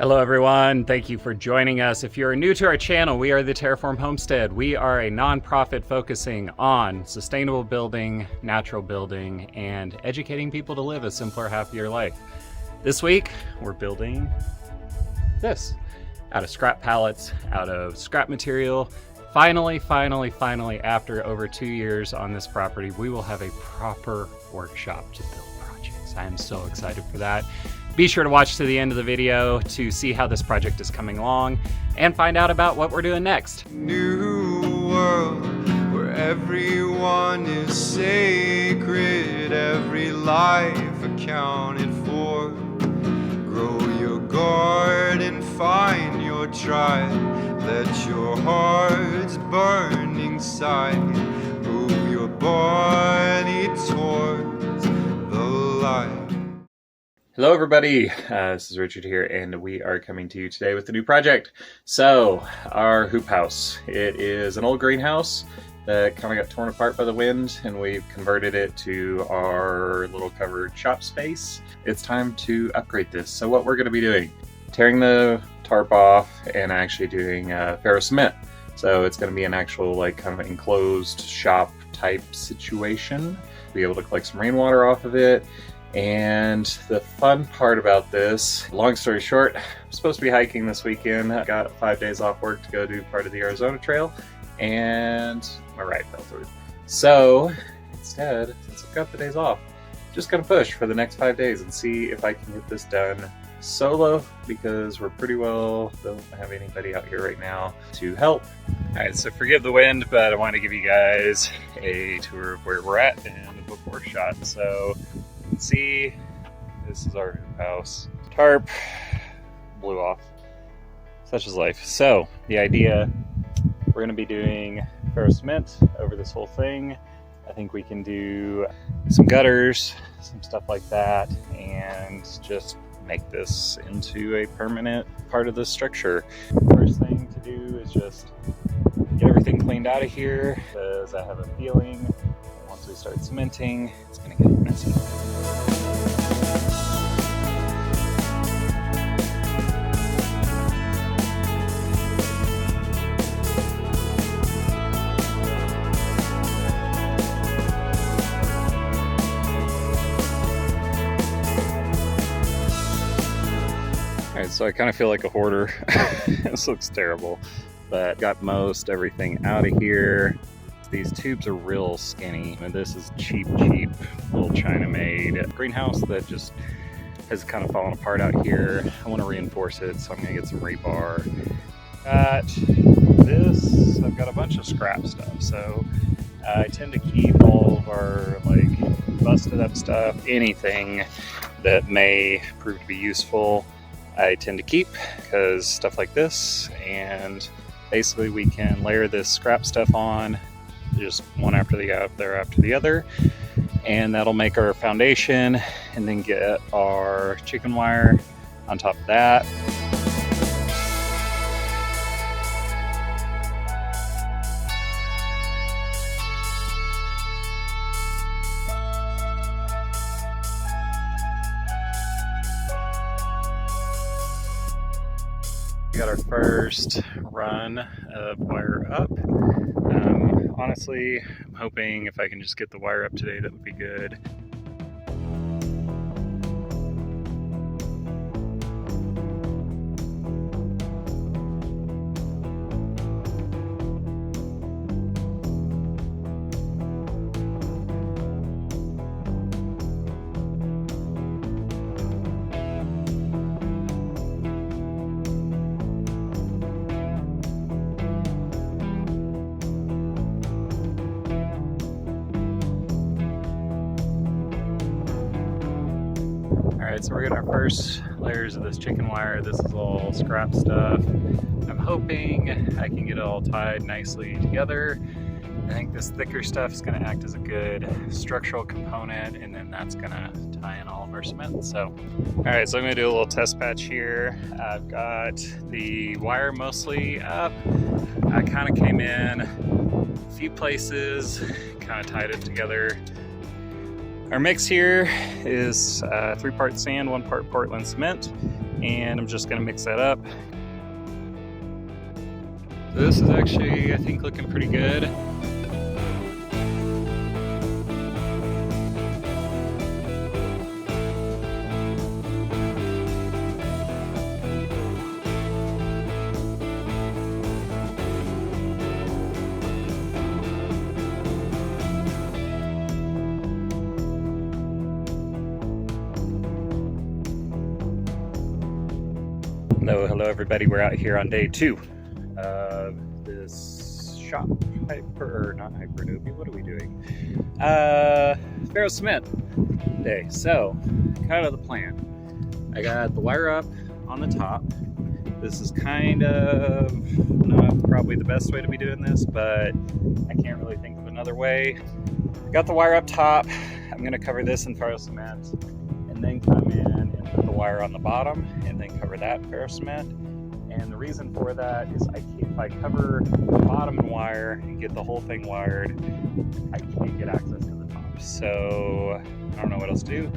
Hello everyone, thank you for joining us. If you're new to our channel, we are the Terraform Homestead. We are a nonprofit focusing on sustainable building, natural building, and educating people to live a simpler, happier life. This week, we're building this out of scrap pallets, out of scrap material. Finally, after over 2 years on this property, we will have a proper workshop to build projects. I am so excited for that. Be sure to watch to the end of the video to see how this project is coming along and find out about what we're doing next. New world where everyone is sacred, every life accounted for. Grow your garden, find your tribe, let your heart's burning side move your body towards the light. Hello everybody, this is Richard here, and we are coming to you today with a new project. So, our hoop house. It is an old greenhouse that kind of got torn apart by the wind, and we've converted it to our little covered shop space. It's time to upgrade this. So what we're going to be doing, tearing the tarp off and actually doing Ferrocement. So it's going to be an actual like kind of enclosed shop type situation. Be able to collect some rainwater off of it. And the fun part about this, long story short, I'm supposed to be hiking this weekend. I got 5 days off work to go do part of the Arizona Trail, and my ride fell through. So instead, since I've got the days off, just gonna push for the next 5 days and see if I can get this done solo, because we're pretty well, don't have anybody out here right now to help. All right, so forgive the wind, but I want to give you guys a tour of where we're at and the before shot. So see, this is our hoop house. Tarp blew off. Such is life. So the idea, we're going to be doing Ferrocement over this whole thing. I think we can do some gutters, some stuff like that, and just make this into a permanent part of the structure. First thing to do is just get everything cleaned out of here, because I have a feeling once we start cementing, it's going to get messy. Alright, so I kind of feel like a hoarder. This looks terrible, but got most everything out of here. These tubes are real skinny, and this is cheap little China-made greenhouse that just has kind of fallen apart out here. I want to reinforce it, so I'm going to get some rebar. Got this. I've got a bunch of scrap stuff, so I tend to keep all of our like busted up stuff, anything that may prove to be useful. I tend to keep, because stuff like this, and basically we can layer this scrap stuff on just one after the other, and that'll make our foundation, and then get our chicken wire on top of that. We got our first run of wire up. Honestly, I'm hoping if I can just get the wire up today, that would be good. Alright, so we're getting our first layers of this chicken wire. This is all scrap stuff. I'm hoping I can get it all tied nicely together. I think this thicker stuff is going to act as a good structural component, and then that's going to tie in all of our cement. So, alright, so I'm going to do a little test patch here. I've got the wire mostly up. I kind of came in a few places, kind of tied it together. Our mix here is 3 parts sand, 1 part Portland cement, and I'm just gonna mix that up. This is actually, I think, looking pretty good. Hello everybody, we're out here on day 2 of this shop not hyper Adobe, what are we doing? Ferrocement day. So, kind of the plan. I got the wire up on the top. This is kind of not probably the best way to be doing this, but I can't really think of another way. Got the wire up top. I'm going to cover this in Ferrocement and then come in and put the wire on the bottom and then cover that Ferrocement. And the reason for that is if I cover the bottom in wire and get the whole thing wired, I can't get access to the top. So I don't know what else to do.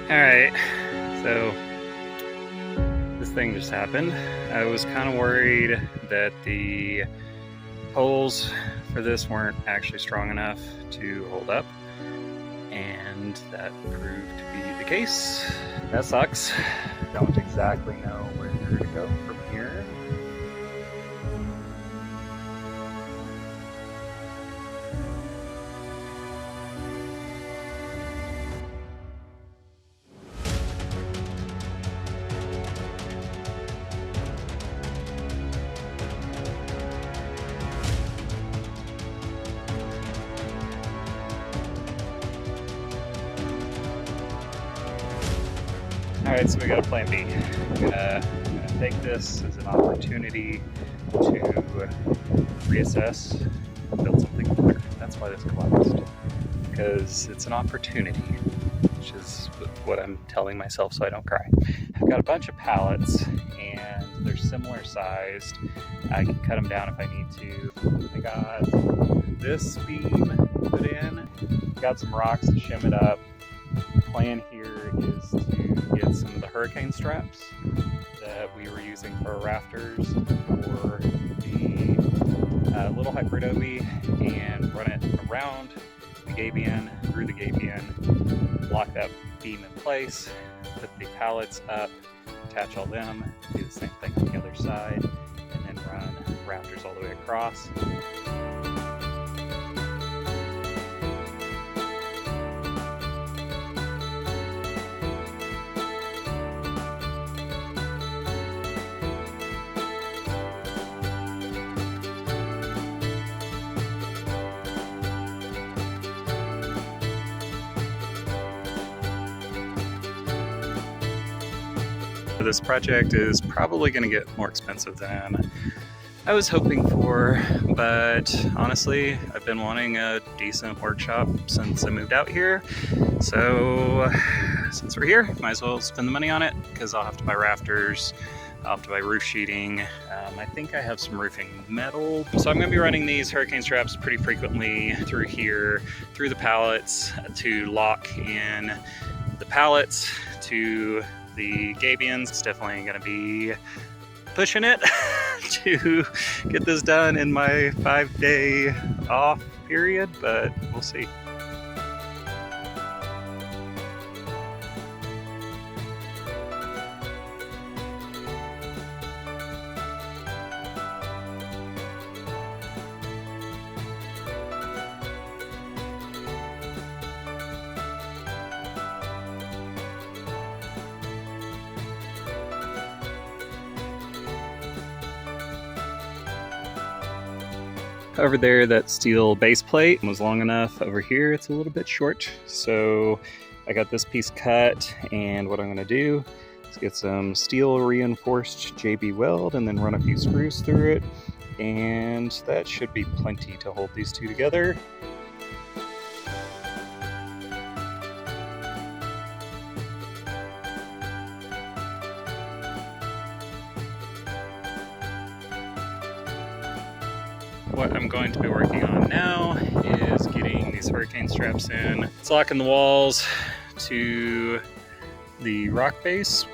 Alright, so this thing just happened. I was kind of worried that the poles for this weren't actually strong enough to hold up, and that proved to be the case. That sucks. Don't exactly know where to go from here. Alright, so we got a plan B. I'm gonna take this as an opportunity to reassess, build something better. That's why this collapsed. Because it's an opportunity, which is what I'm telling myself so I don't cry. I've got a bunch of pallets and they're similar sized. I can cut them down if I need to. I got this beam put in, got some rocks to shim it up. The plan here is to get some of the hurricane straps that we were using for our rafters for the little hyper-adobe and run it around the gabion, through the gabion, lock that beam in place, put the pallets up, attach all them, do the same thing on the other side, and then run rafters all the way across. This project is probably going to get more expensive than I was hoping for, but honestly, I've been wanting a decent workshop since I moved out here. So since we're here, might as well spend the money on it because I'll have to buy rafters, I'll have to buy roof sheeting. I think I have some roofing metal. So I'm going to be running these hurricane straps pretty frequently through here, through the pallets to lock in the pallets to the gabions. It's definitely going to be pushing it to get this done in my 5-day off period, but we'll see. Over there, that steel base plate was long enough. Over here, it's a little bit short. So I got this piece cut, and what I'm gonna do is get some steel reinforced JB weld and then run a few screws through it. And that should be plenty to hold these two together. What I'm going to be working on now is getting these hurricane straps in. It's locking the walls to the rock base